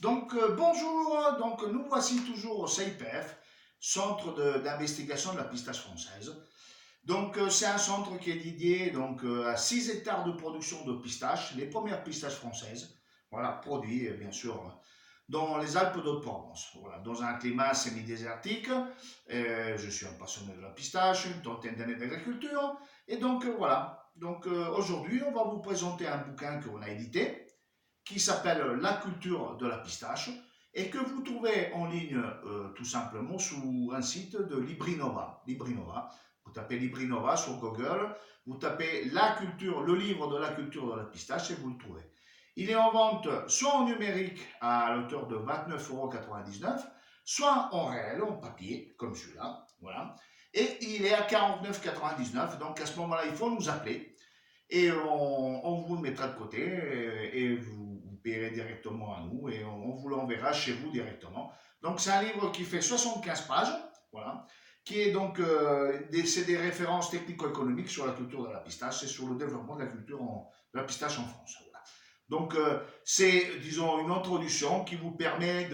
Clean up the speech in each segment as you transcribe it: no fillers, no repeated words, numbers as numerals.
Bonjour, donc nous voici toujours au CIPF, Centre d'investigation de la pistache française. C'est un centre qui est dédié à 6 hectares de production de pistaches, les premières pistaches françaises, voilà, produits bien sûr dans les Alpes d'Haute-Provence, voilà, dans un climat semi-désertique. Je suis un passionné de la pistache, une trentaine d'années d'agriculture, et voilà. Aujourd'hui, on va vous présenter un bouquin qu'on a édité qui s'appelle La culture de la pistache et que vous trouvez en ligne tout simplement sous un site de Librinova. Librinova. Vous tapez Librinova sur Google, vous tapez la culture, le livre de la culture de la pistache et vous le trouvez. Il est en vente soit en numérique à l'auteur de 29,99 €, soit en réel, en papier, comme celui-là. Voilà. Et il est à 49,99 €. Donc à ce moment-là, il faut nous appeler et on vous le mettra de côté et vous payerez directement à nous et on vous l'enverra chez vous directement. Donc c'est un livre qui fait 75 pages, voilà, qui est c'est des références technico-économiques sur la culture de la pistache et sur le développement de la culture de la pistache en France. Voilà. C'est, disons, une introduction qui vous permet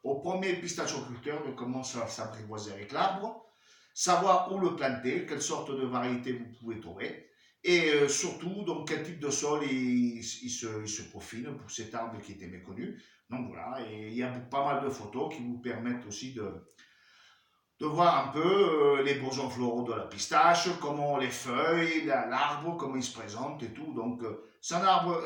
au premier pistachoculteur de comment s'apprivoiser avec l'arbre, savoir où le planter, quelle sorte de variété vous pouvez trouver, et surtout, donc, quel type de sol il se profile pour cet arbre qui était méconnu. Donc voilà, et il y a pas mal de photos qui vous permettent aussi de voir un peu les bourgeons floraux de la pistache, comment les feuilles, l'arbre, comment il se présente et tout. C'est un arbre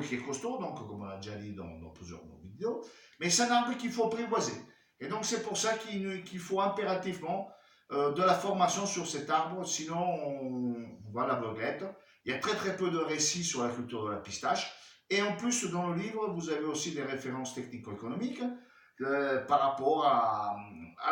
qui est costaud, donc comme on l'a déjà dit dans plusieurs vidéos, mais c'est un arbre qu'il faut apprivoiser. Et donc c'est pour ça qu'il faut impérativement de la formation sur cet arbre, sinon on va à l'aveuglette. Il y a très très peu de récits sur la culture de la pistache. Et en plus, dans le livre, vous avez aussi des références technico-économiques par rapport à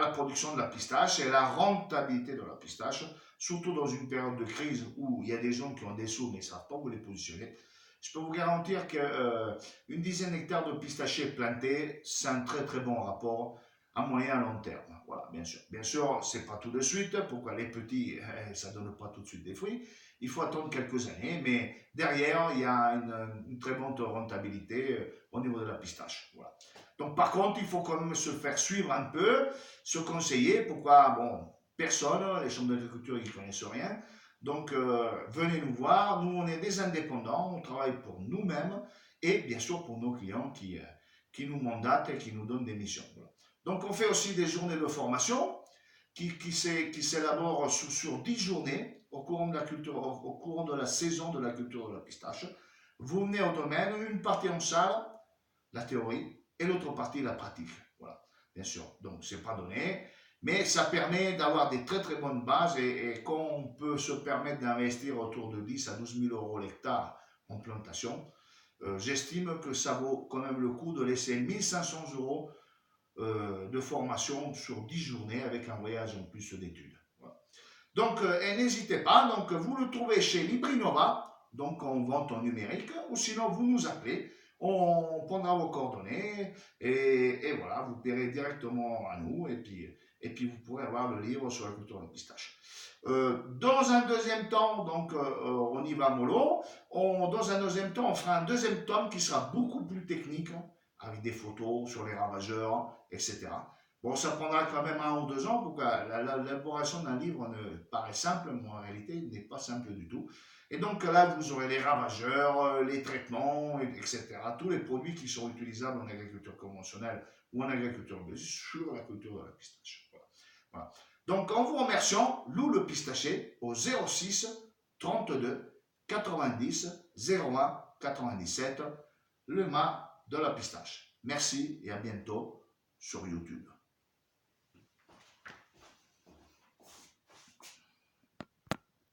la production de la pistache et la rentabilité de la pistache, surtout dans une période de crise où il y a des gens qui ont des sous mais ne savent pas où les positionner. Je peux vous garantir qu'une dizaine d'hectares de pistachers plantés, c'est un très très bon rapport à moyen et à long terme. Voilà, bien sûr. Bien sûr, c'est pas tout de suite. Pourquoi les petits, ça donne pas tout de suite des fruits. Il faut attendre quelques années, mais derrière, il y a une très bonne rentabilité au niveau de la pistache. Voilà. Donc, par contre, il faut quand même se faire suivre un peu, se conseiller. Pourquoi? Bon, personne, les chambres d'agriculture, ils ne connaissent rien. Venez nous voir. Nous, on est des indépendants. On travaille pour nous-mêmes et bien sûr pour nos clients qui nous mandatent et qui nous donnent des missions. Voilà. Donc, on fait aussi des journées de formation qui s'élaborent sur 10 journées au courant au courant de la saison de la culture de la pistache. Vous venez au domaine, une partie en salle, la théorie, et l'autre partie, la pratique. Voilà, bien sûr. Donc, c'est pas donné, mais ça permet d'avoir des très très bonnes bases et quand on peut se permettre d'investir autour de 10 à 12 000 € l'hectare en plantation, j'estime que ça vaut quand même le coup de laisser 1500 € de formation sur 10 journées avec un voyage en plus d'études. Voilà. Et n'hésitez pas, vous le trouvez chez Librinova, donc en vente en numérique, ou sinon vous nous appelez, on prendra vos coordonnées et voilà, vous paierez directement à nous et puis vous pourrez avoir le livre sur la culture de la pistache. Dans un deuxième temps, on y va mollo. Dans un deuxième temps, on fera un deuxième tome qui sera beaucoup plus technique, avec des photos sur les ravageurs, etc. Bon, ça prendra quand même 1 ou 2 ans pour que l'élaboration d'un livre ne paraît simple, mais en réalité, il n'est pas simple du tout. Et donc là, vous aurez les ravageurs, les traitements, etc. Tous les produits qui sont utilisables en agriculture conventionnelle ou en agriculture biologique sur la culture de la pistache. Voilà. Voilà. Donc, en vous remerciant, Lou le pistacher au 06 32 90 01 97, le mât de la pistache. Merci et à bientôt sur YouTube.